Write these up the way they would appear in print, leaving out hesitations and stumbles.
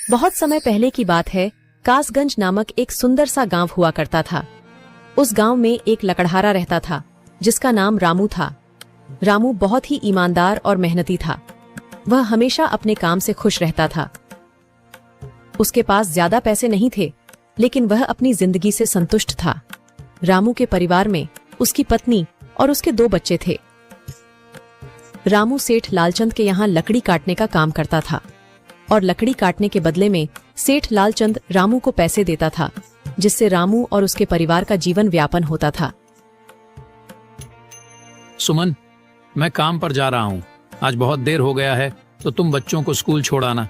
बहुत समय पहले की बात है। कासगंज नामक एक सुंदर सा गांव हुआ करता था। उस गांव में एक लकड़हारा रहता था जिसका नाम रामू था। रामू बहुत ही ईमानदार और मेहनती था। वह हमेशा अपने काम से खुश रहता था। उसके पास ज्यादा पैसे नहीं थे, लेकिन वह अपनी जिंदगी से संतुष्ट था। रामू के परिवार में उसकी पत्नी और उसके 2 बच्चे थे। रामू सेठ लालचंद के यहाँ लकड़ी काटने का काम करता था और लकड़ी काटने के बदले में सेठ लालचंद रामू को पैसे देता था, जिससे रामू और उसके परिवार का जीवन व्यापन होता था। सुमन, मैं काम पर जा रहा हूँ। आज बहुत देर हो गया है, तो तुम बच्चों को स्कूल छोड़ाना।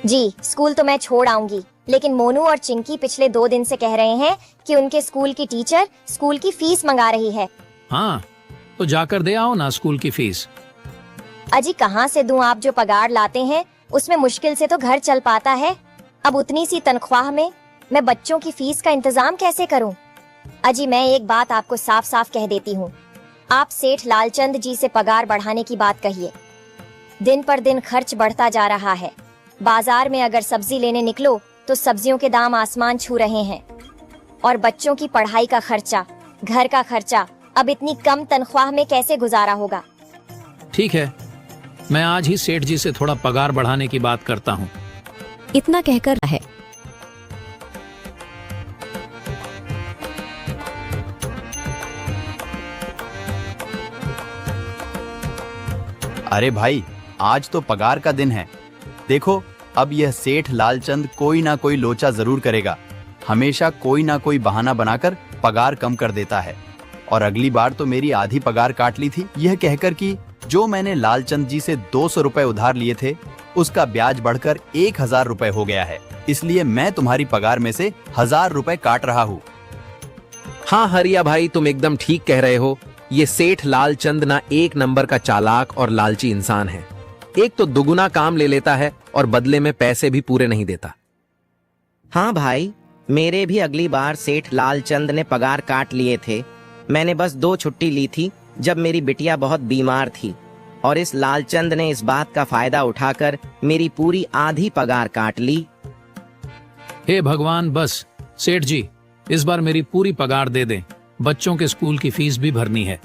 जी, स्कूल तो मैं छोड़ आऊंगी, लेकिन मोनू और चिंकी पिछले 2 दिन से कह रहे हैं कि उनके स्कूल की टीचर स्कूल की फीस मंगा रही है। हाँ, तो जाकर दे आओ ना स्कूल की फीस। अजी कहाँ से दूं? आप जो पगार लाते हैं उसमें मुश्किल से तो घर चल पाता है। अब उतनी सी तनख्वाह में मैं बच्चों की फीस का इंतजाम कैसे करूं? अजी मैं एक बात आपको साफ साफ कह देती हूँ, आप सेठ लालचंद जी से पगार बढ़ाने की बात कहिए। दिन पर दिन खर्च बढ़ता जा रहा है। बाजार में अगर सब्जी लेने निकलो तो सब्जियों के दाम आसमान छू रहे हैं, और बच्चों की पढ़ाई का खर्चा, घर का खर्चा, अब इतनी कम तनख्वाह में कैसे गुजारा होगा? ठीक है, मैं आज ही सेठ जी से थोड़ा पगार बढ़ाने की बात करता हूँ। इतना कहकर है। अरे भाई, आज तो पगार का दिन है। देखो, अब यह सेठ लालचंद कोई ना कोई लोचा जरूर करेगा। हमेशा कोई ना कोई बहाना बनाकर पगार कम कर देता है। और अगली बार तो मेरी आधी पगार काट ली थी, यह कहकर कि जो मैंने लालचंद जी से 200 रुपए उधार लिए थे, उसका ब्याज बढ़कर 1000 रुपए हो गया है। इसलिए मैं तुम्हारी पगार में से 1000 रुपए काट रहा हूँ। हाँ हरिया भाई, तुम एकदम ठीक कह रहे हो। ये सेठ लालचंद ना एक नंबर का चालाक और लालची इंसान है। एक तो दुगुना काम ले लेता है और बदले में पैसे भी पूरे नहीं देता। हाँ भाई, मेरे भी अगली बार सेठ लालचंद ने पगार काट लिए थे। मैंने बस 2 छुट्टी ली थी जब मेरी बिटिया बहुत बीमार थी, और इस लालचंद ने इस बात का फायदा उठाकर मेरी पूरी आधी पगार काट ली। हे भगवान, बस सेठ जी, इस बार मेरी पूरी पगार दे दें। बच्चों के स्कूल की फीस भी भरनी है।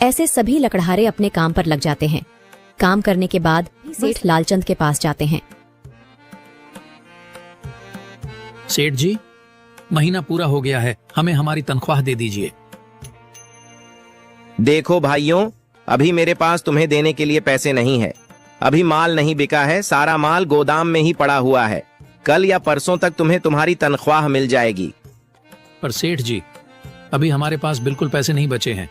ऐसे सभी लकड़हारे अपने काम पर लग जाते हैं। काम करने के बाद सेठ लालचंद के पास जाते हैं। सेठ जी, महीना पूरा हो गया है, हमें हमारी तनख्वाह दे दीजिए। देखो भाइयों, अभी मेरे पास तुम्हें देने के लिए पैसे नहीं है। अभी माल नहीं बिका है, सारा माल गोदाम में ही पड़ा हुआ है। कल या परसों तक तुम्हें तुम्हारी तनख्वाह मिल जाएगी। पर सेठ जी, अभी हमारे पास बिल्कुल पैसे नहीं बचे हैं।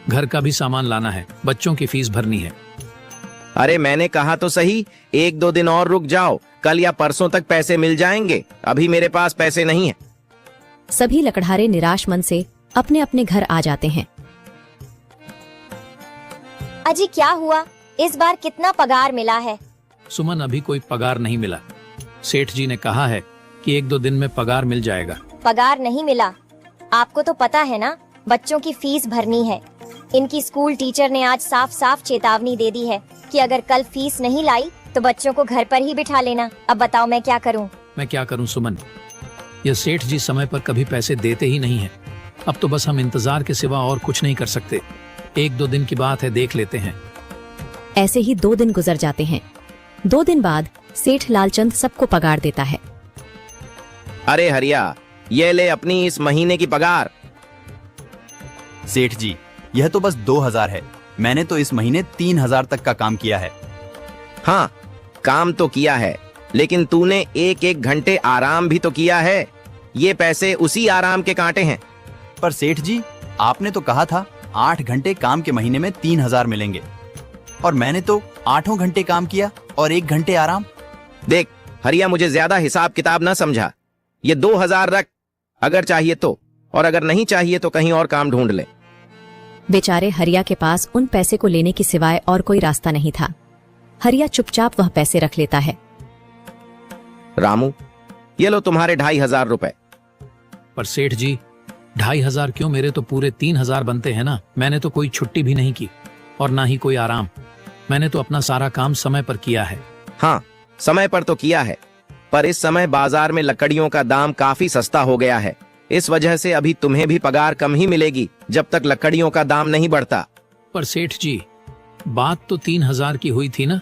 घर का भी सामान लाना है, बच्चों की फीस भरनी है। अरे मैंने कहा तो सही, 1-2 दिन और रुक जाओ, कल या परसों तक पैसे मिल जाएंगे। अभी मेरे पास पैसे नहीं है। सभी लकड़हारे निराश मन से अपने अपने घर आ जाते हैं। अजी क्या हुआ? इस बार कितना पगार मिला है? सुमन, अभी कोई पगार नहीं मिला। सेठ जी ने कहा है कि 1-2 दिन में पगार मिल जाएगा। पगार नहीं मिला? आपको तो पता है ना, बच्चों की फीस भरनी है। इनकी स्कूल टीचर ने आज साफ साफ चेतावनी दे दी है कि अगर कल फीस नहीं लाई तो बच्चों को घर पर ही बिठा लेना। अब बताओ मैं क्या करूं? मैं क्या करूं सुमन, ये सेठ जी समय पर कभी पैसे देते ही नहीं है। अब तो बस हम इंतजार के सिवा और कुछ नहीं कर सकते। 1-2 दिन की बात है, देख लेते हैं। ऐसे ही 2 दिन गुजर जाते हैं। 2 दिन बाद सेठ लालचंद सबको पगार देता है। अरे हरिया, ये ले अपनी इस महीने की पगार। सेठ जी, यह तो बस 2000 है। मैंने तो इस महीने 3000 तक का काम किया है। हाँ, काम तो किया है, लेकिन तूने 1-1 घंटे आराम भी तो किया है। ये पैसे उसी आराम के कांटे हैं। पर सेठ जी, आपने तो कहा था 8 घंटे काम के महीने में 3000 मिलेंगे, और मैंने तो 8 घंटे काम किया और 1 घंटे आराम। देख हरिया, मुझे ज्यादा हिसाब किताब ना समझा। ये 2000 रख, अगर चाहिए तो, और अगर नहीं चाहिए तो कहीं और काम ढूंढ ले। बेचारे हरिया के पास उन पैसे को लेने की सिवाय और कोई रास्ता नहीं था। हरिया चुपचाप वह पैसे रख लेता है। रामू, ये लो तुम्हारे 2500 रुपए। पर सेठ जी, 2500 क्यों? मेरे तो पूरे 3000 बनते हैं ना। मैंने तो कोई छुट्टी भी नहीं की और ना ही कोई आराम। मैंने तो अपना सारा काम समय पर किया है। हाँ, समय पर तो किया है, पर इस समय बाजार में लकड़ियों का दाम काफी सस्ता हो गया है। इस वजह से अभी तुम्हें भी पगार कम ही मिलेगी जब तक लकड़ियों का दाम नहीं बढ़ता। पर सेठ जी, बात तो 3,000 की हुई थी ना,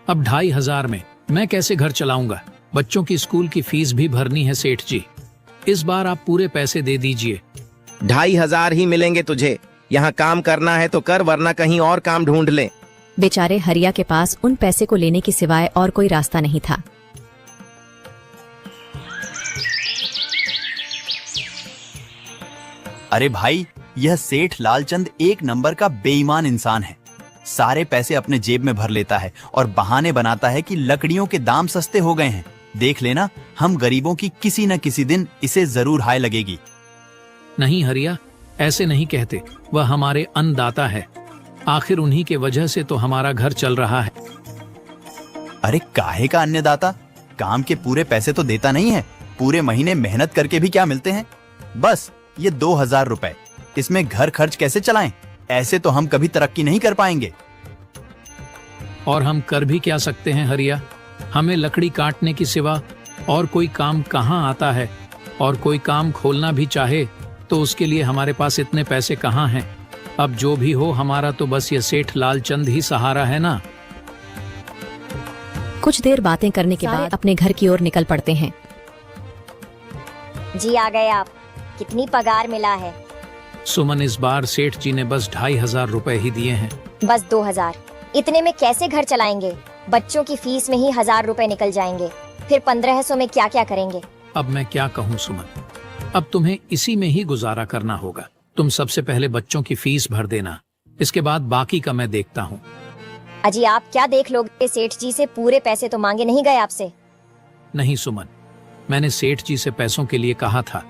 अब 2,500 में मैं कैसे घर चलाऊंगा? बच्चों की स्कूल की फीस भी भरनी है सेठ जी। इस बार आप पूरे पैसे दे दीजिए। 2,500 ही मिलेंगे तुझे। यहाँ काम करना है तो कर, वरना कहीं और काम ढूंढ ले। बेचारे हरिया के पास उन पैसे को लेने के सिवाय और कोई रास्ता नहीं था। अरे भाई, यह सेठ लालचंद एक नंबर का बेईमान इंसान है। सारे पैसे अपने जेब में भर लेता है और बहाने बनाता है कि लकड़ियों के दाम सस्ते हो गए हैं। देख लेना, हम गरीबों की किसी न किसी दिन इसे जरूर हाय लगेगी। नहीं हरिया, ऐसे नहीं कहते। वह हमारे अन्नदाता है। आखिर उन्हीं के वजह से तो हमारा घर चल रहा है। अरे काहे का अन्नदाता? काम के पूरे पैसे तो देता नहीं है। पूरे महीने मेहनत करके भी क्या मिलते हैं? बस ये 2,000 रुपए। इसमें घर खर्च कैसे चलाएं? ऐसे तो हम कभी तरक्की नहीं कर पाएंगे। और हम कर भी क्या सकते हैं हरिया? हमें लकड़ी काटने की सिवा और कोई काम कहाँ आता है? और कोई काम खोलना भी चाहे तो उसके लिए हमारे पास इतने पैसे कहाँ हैं? अब जो भी हो, हमारा तो बस ये सेठ लालचंद ही सहारा है ना। कुछ देर बातें करने के बाद अपने घर की ओर निकल पड़ते हैं। जी आ गए आप। कितनी पगार मिला है? सुमन, इस बार सेठ जी ने बस 2,500 रुपए ही दिए हैं। बस 2,000? इतने में कैसे घर चलाएंगे? बच्चों की फीस में ही 1,000 रुपए निकल जाएंगे। फिर 1,500 में क्या क्या करेंगे? अब मैं क्या कहूँ सुमन, अब तुम्हें इसी में ही गुजारा करना होगा। तुम सबसे पहले बच्चों की फीस भर देना, इसके बाद बाकी का मैं देखता हूँ। अजी आप क्या देख लोगे? सेठ जी से पूरे पैसे तो मांगे नहीं गए आपसे? नहीं सुमन, मैंने सेठ जी से पैसों के लिए कहा था,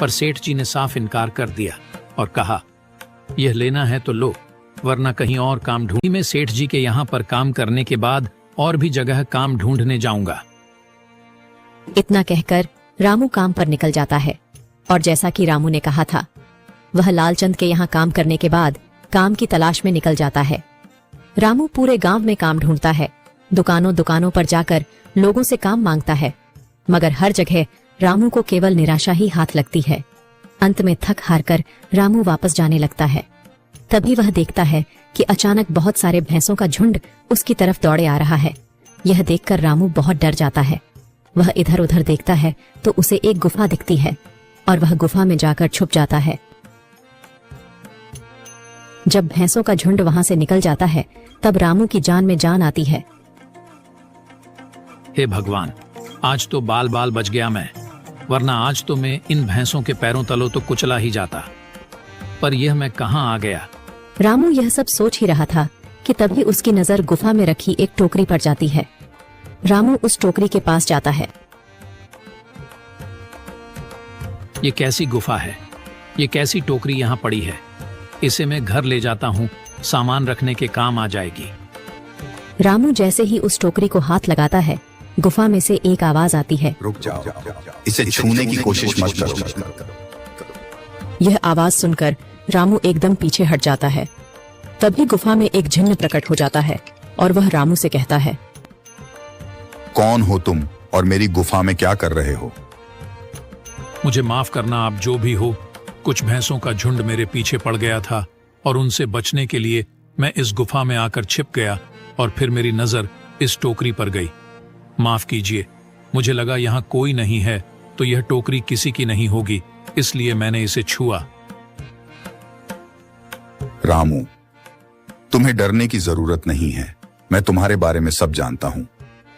पर सेठ जी ने साफ इनकार कर दिया और कहा, यह लेना है तो लो, वरना कहीं और काम ढूंढी। मैं सेठ जी के यहाँ पर काम करने के बाद और भी जगह काम ढूंढने जाऊंगा। इतना कहकर रामू काम पर निकल जाता है और जैसा कि रामू ने कहा था, वह लालचंद के यहाँ काम करने के बाद काम की तलाश में निकल जाता है। रामू पूरे गांव में काम ढूंढता है, दुकानों दुकानों पर जाकर लोगों से काम मांगता है, मगर हर जगह रामू को केवल निराशा ही हाथ लगती है। अंत में थक हार कर रामू वापस जाने लगता है। तभी वह देखता है कि अचानक बहुत सारे भैंसों का झुंड उसकी तरफ दौड़े आ रहा है। यह देखकर रामू बहुत डर जाता है। वह इधर उधर देखता है तो उसे एक गुफा दिखती है और वह गुफा में जाकर छुप जाता है। जब भैंसों का झुंड वहां से निकल जाता है तब रामू की जान में जान आती है। हे भगवान, आज तो बाल बाल बच गया मैं, वरना आज तो मैं इन भैंसों के पैरों तलों तो कुचला ही जाता। पर यह मैं कहाँ आ गया? रामू यह सब सोच ही रहा था कि तभी उसकी नजर गुफा में रखी एक टोकरी पर जाती है। रामू उस टोकरी के पास जाता है। ये कैसी गुफा है? ये कैसी टोकरी यहाँ पड़ी है? इसे मैं घर ले जाता हूँ, सामान रखने के काम आ जाएगी। रामू जैसे ही उस टोकरी को हाथ लगाता है, गुफा में से एक आवाज आती है, रुक जाओ, इसे छूने की कोशिश मत करो। यह आवाज सुनकर रामू एकदम पीछे हट जाता है। तभी गुफा में एक जिन्न प्रकट हो जाता है और वह रामू से कहता है, कौन हो तुम और मेरी गुफा में क्या कर रहे हो? मुझे माफ करना, आप जो भी हो। कुछ भैंसों का झुंड मेरे पीछे पड़ गया था और उनसे बचने के लिए मैं इस गुफा में आकर छिप गया और फिर मेरी नजर इस टोकरी पर गई। माफ कीजिए, मुझे लगा यहाँ कोई नहीं है तो यह टोकरी किसी की नहीं होगी, इसलिए मैंने इसे छुआ। रामू, तुम्हें डरने की जरूरत नहीं है। मैं तुम्हारे बारे में सब जानता हूँ।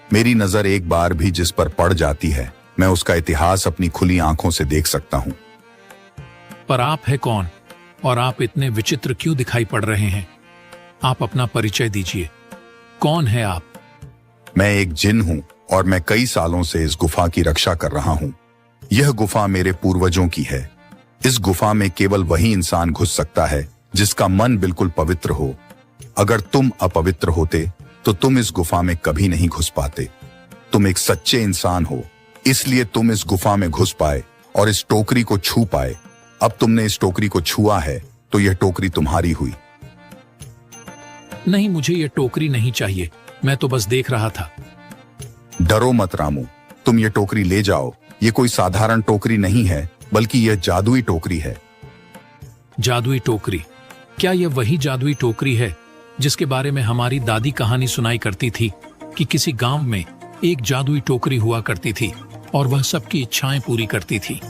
मेरी नजर एक बार भी जिस पर पड़ जाती है, मैं उसका इतिहास अपनी खुली आंखों से देख सकता हूँ। पर आप है कौन और आप इतने विचित्र क्यों दिखाई पड़ रहे हैं? आप अपना परिचय दीजिए। कौन है आप? मैं एक जिन हूँ और मैं कई सालों से इस गुफा की रक्षा कर रहा हूँ। यह गुफा मेरे पूर्वजों की है। इस गुफा में केवल वही इंसान घुस सकता है जिसका मन बिल्कुल पवित्र हो। अगर तुम अपवित्र होते तो तुम इस गुफा में कभी नहीं घुस पाते। तुम एक सच्चे इंसान हो, इसलिए तुम इस गुफा में घुस पाए और इस टोकरी को छू पाए। अब तुमने इस टोकरी को छुआ है तो यह टोकरी तुम्हारी हुई। नहीं, मुझे ये टोकरी नहीं चाहिए। मैं तो बस देख रहा था। डरो मत रामू, तुम ये टोकरी ले जाओ। ये कोई साधारण टोकरी नहीं है, बल्कि यह जादुई टोकरी है। जादुई टोकरी? क्या यह वही जादुई टोकरी है जिसके बारे में हमारी दादी कहानी सुनाई करती थी कि किसी गांव में एक जादुई टोकरी हुआ करती थी और वह सबकी इच्छाएं पूरी करती थी?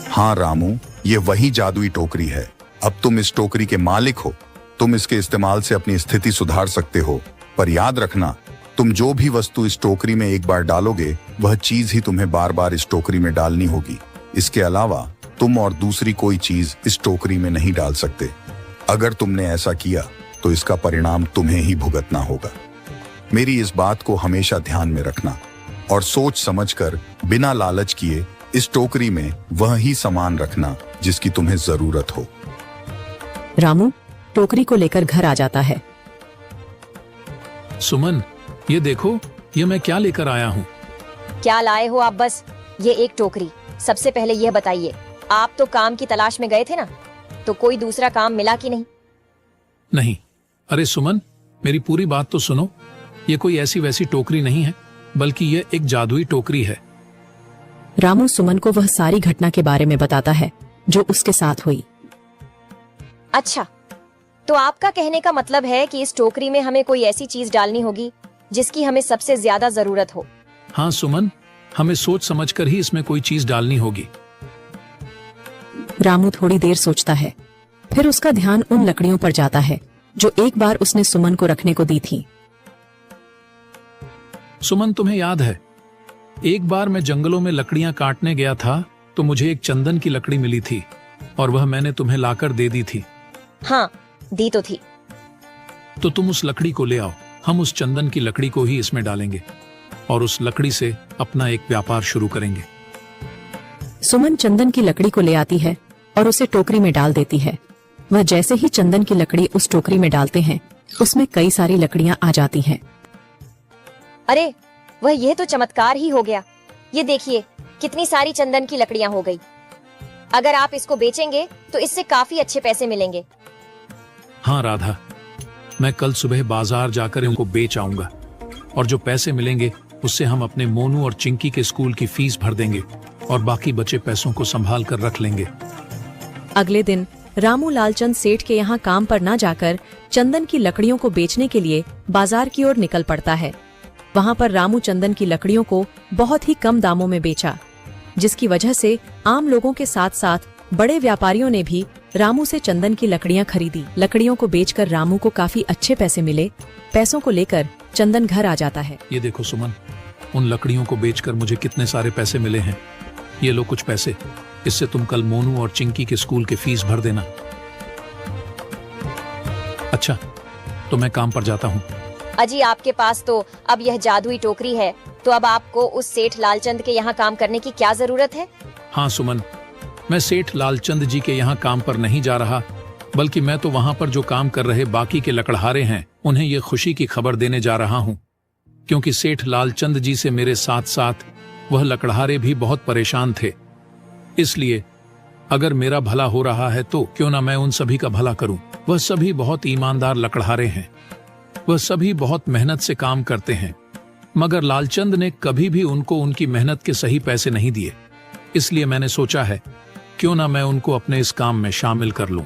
हाँ रामू, ये वही जादुई टोकरी है। अब तुम इस टोकरी के मालिक हो। तुम इसके इस्तेमाल से अपनी स्थिति सुधार सकते हो, पर याद रखना, तुम जो भी वस्तु इस टोकरी में एक बार डालोगे, वह चीज ही तुम्हें बार बार इस टोकरी में डालनी होगी। इसके अलावा तुम और दूसरी कोई चीज इस टोकरी में नहीं डाल सकते। अगर तुमने ऐसा किया तो इसका परिणाम तुम्हें ही भुगतना होगा। मेरी इस बात को हमेशा ध्यान में रखना और सोच समझकर बिना लालच किए इस टोकरी में वह ही सामान रखना जिसकी तुम्हें जरूरत हो। रामू टोकरी को लेकर घर आ जाता है। सुमन, ये देखो, ये मैं क्या लेकर आया हूँ। क्या लाए हो आप? बस ये एक टोकरी। सबसे पहले यह बताइए, आप तो काम की तलाश में गए थे ना, तो कोई दूसरा काम मिला कि नहीं? नहीं। अरे सुमन, मेरी पूरी बात तो सुनो। ये कोई ऐसी वैसी टोकरी नहीं है, बल्कि ये एक जादुई टोकरी है। रामू सुमन को वह सारी घटना के बारे में बताता है जो उसके साथ हुई। अच्छा, तो आपका कहने का मतलब है कि इस टोकरी में हमें कोई ऐसी चीज डालनी होगी जिसकी हमें सबसे ज्यादा जरूरत हो। हाँ सुमन, हमें सोच समझकर ही इसमें कोई चीज डालनी होगी। रामू थोड़ी देर सोचता है, फिर उसका ध्यान उन लकड़ियों पर जाता है जो एक बार उसने सुमन को रखने को दी थी। सुमन, तुम्हें याद है, एक बार मैं जंगलों में लकड़ियां काटने गया था तो मुझे एक चंदन की लकड़ी मिली थी और वह मैंने तुम्हें लाकर दे दी थी। हाँ, दी तो थी। तो तुम उस लकड़ी को ले आओ। हम उस चंदन की लकड़ी को ही इसमें डालेंगे और उस लकड़ी से अपना एक व्यापार शुरू करेंगे। सुमन चंदन की लकड़ी को ले आती है और उसे टोकरी में डाल देती है। वह जैसे ही चंदन की लकड़ी उस टोकरी में डालते हैं, उसमें कई सारी लकड़ियां आ जाती हैं। अरे वह, यह तो चमत्कार ही हो गया। ये देखिए, कितनी सारी चंदन की लकड़ियां हो गई। अगर आप इसको बेचेंगे तो इससे काफी अच्छे पैसे मिलेंगे। हाँ राधा, मैं कल सुबह बाजार जाकर इनको बेच आऊंगा और जो पैसे मिलेंगे उससे हम अपने मोनू और चिंकी के स्कूल की फीस भर देंगे और बाकी बचे पैसों को संभाल कर रख लेंगे। अगले दिन रामू लालचंद सेठ के यहाँ काम पर न जाकर चंदन की लकड़ियों को बेचने के लिए बाजार की ओर निकल पड़ता है। वहाँ पर रामू चंदन की लकड़ियों को बहुत ही कम दामों में बेचा, जिसकी वजह से आम लोगों के साथ साथ बड़े व्यापारियों ने भी रामू से चंदन की लकड़ियां खरीदी। लकड़ियों को बेचकर रामू को काफी अच्छे पैसे मिले। पैसों को लेकर चंदन घर आ जाता है। ये देखो सुमन, उन लकड़ियों को बेचकर मुझे कितने सारे पैसे मिले हैं। ये लो कुछ पैसे, इससे तुम कल मोनू और चिंकी के स्कूल की फीस भर देना। अच्छा, तो मैं काम पर जाता हूँ। अजी, आपके पास तो अब यह जादुई टोकरी है, तो अब आपको उस सेठ लालचंद के यहाँ काम करने की क्या जरूरत है? हाँ सुमन, मैं सेठ लालचंद जी के यहाँ काम पर नहीं जा रहा, बल्कि मैं तो वहाँ पर जो काम कर रहे बाकी के लकड़हारे हैं उन्हें ये खुशी की खबर देने जा रहा हूँ, क्योंकि सेठ लालचंद जी से मेरे साथ साथ वह लकड़हारे भी बहुत परेशान थे। इसलिए अगर मेरा भला हो रहा है तो क्यों ना मैं उन सभी का भला करूं। वह सभी बहुत ईमानदार लकड़हारे हैं, वह सभी बहुत मेहनत से काम करते हैं, मगर लालचंद ने कभी भी उनको उनकी मेहनत के सही पैसे नहीं दिए। इसलिए मैंने सोचा है क्यों ना मैं उनको अपने इस काम में शामिल कर लूं।